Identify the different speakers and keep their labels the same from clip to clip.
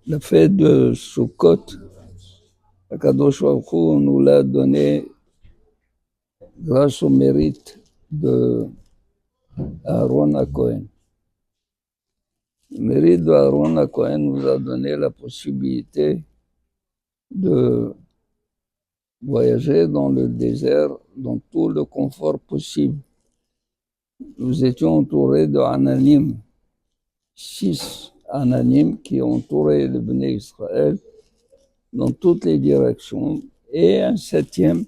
Speaker 1: La fête de Sukkot, Akadosh Baruch Hu nous l'a donné grâce au mérite de Aaron HaKohen. Le mérite de Aaron HaKohen nous a donné la possibilité de voyager dans le désert dans tout le confort possible. Nous étions entourés de Ananim, 6 Ananim qui ont entouré le Bnei Israël dans toutes les directions, et un 7e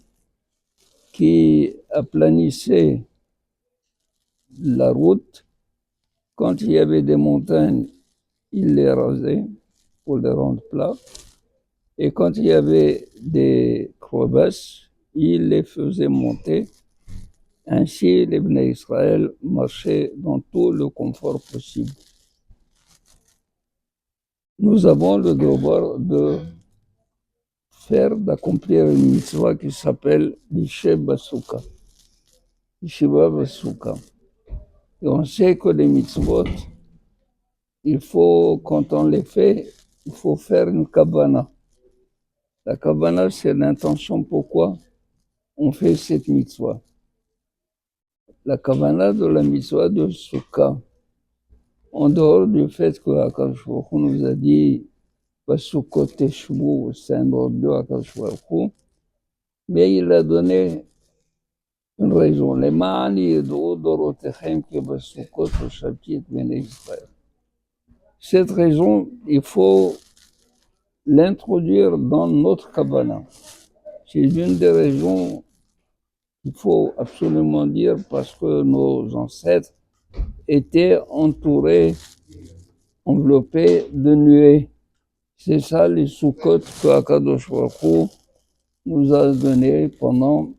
Speaker 1: qui aplanissait la route. Quand il y avait des montagnes, il les rasait pour les rendre plats. Et quand il y avait des crevasses, il les faisait monter. Ainsi, les Bnei Israël marchaient dans tout le confort possible. Nous avons le devoir d'accomplir une mitzvah qui s'appelle l'Ishe Basuka. Yeshiva Basuka. Et on sait que les mitzvot, quand on les fait, il faut faire une kavana. La kavana, c'est l'intention pourquoi on fait cette mitzvah. La kavana de la mitzvah de Sukkah, en dehors du fait que Akadosh Baruch Hu nous a dit Basukot Teshvu, c'est un ordre de Akadosh Baruch Hu, mais il a donné une raison. Les ma'ani yed'u dorotechem ki basukot au chapitre Bnei Israël. Cette raison, il faut l'introduire dans notre kavana. C'est une des raisons qu'il faut absolument dire parce que nos ancêtres étaient entourés, enveloppés de nuées. C'est ça les Sukkot que Akadosh Baruch Hu nous a donné pendant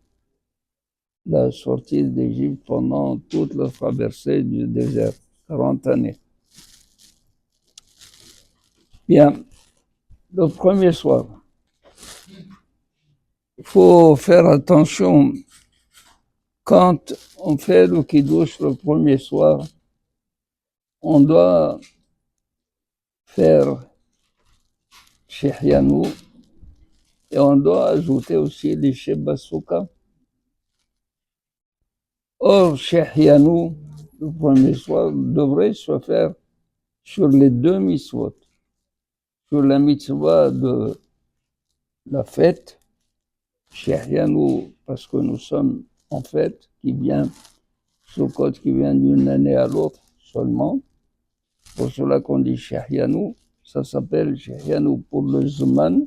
Speaker 1: la sortie d'Égypte, pendant toute la traversée du désert, 40 années. Bien, le premier soir, il faut faire attention quand on fait le Kiddush le premier soir, on doit faire Shehianu et on doit ajouter aussi les Shebasuka. Or, Shehianu, le premier soir, devrait se faire sur les 2 mitzvot. Sur la mitzvah de la fête, Shehianu, parce que nous sommes en fête, qui vient, Sukkot qui vient d'une année à l'autre seulement. Pour cela qu'on dit Shehianu, ça s'appelle Shehianu pour le Zman,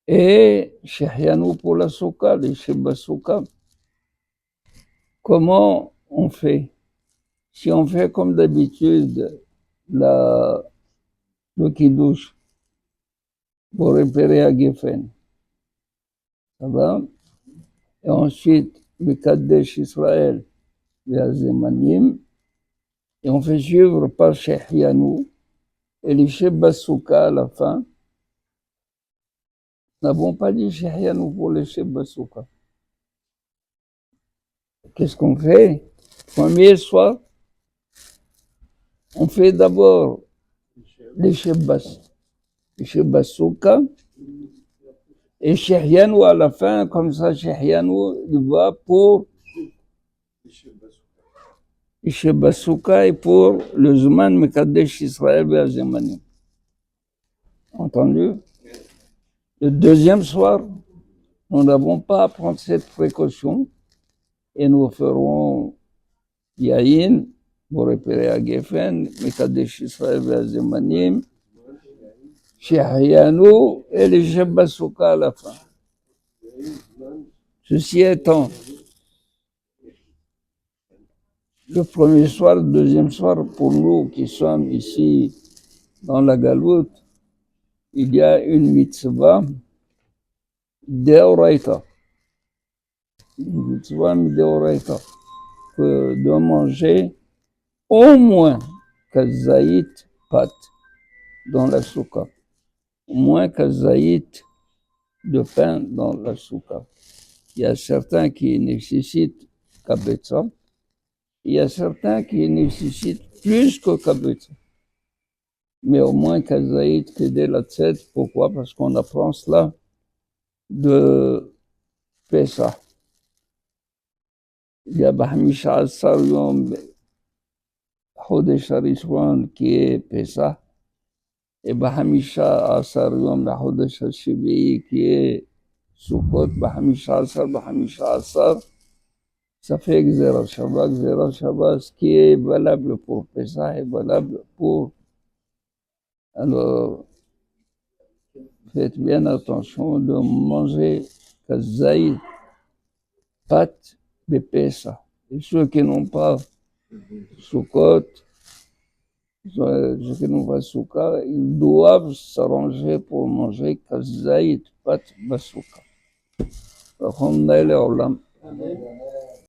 Speaker 1: et Shehianu pour la Sukkah, les Shebasuka. Comment on fait? Si on fait comme d'habitude le Kiddush pour repérer à Geffen, ça va? Et ensuite, le Kaddesh Israël, le Azemanim, et on fait suivre par Shehianu, et les Shebasuka à la fin. Nous n'avons pas dit Shehianu pour les Shebasuka. Qu'est-ce qu'on fait? Premier soir, on fait d'abord les Shebasuka, et Shehianu à la fin, comme ça, Shehianu, il va pour Shebasuka et pour le Zman Mekadesh Israël Be'azemanim. Entendu? Le deuxième soir, nous n'avons pas à prendre cette précaution et nous ferons Yahin pour repérer à Geffen, Mekadesh Israël Be'azemanim, Shehianu et les Shebasuka à la fin. Ceci étant, le premier soir, le deuxième soir, pour nous qui sommes ici dans la Galoute, il y a une mitzvah d'Eoraita. Une mitzvah d'Eoraita, de manger au moins kazaït pat dans la souka. Au moins kazaït de pain dans la souka. Il y a certains qui nécessitent kabetza. Il y a certains qui nécessitent plus que kabetza. mais au moins Kazaït, Kedé la tête. Pourquoi? Parce qu'on apprend cela de Pessah. Il y a Bahamisha Asar Yom Chodesh Harishon qui est Pessah, et Bahamisha Asar Yom Chodesh Hashivi qui est Sukkot. Bahamisha Asar, ça fait Gzera Shabbat, ce qui est valable pour Pessah est valable pour... Alors, faites bien attention de manger Kazaït, pâte de Pessah. Et ceux qui n'ont pas Sukkot, ceux qui n'ont pas Souka, ils doivent s'arranger pour manger Kazaït, pâte Basouka. Amen.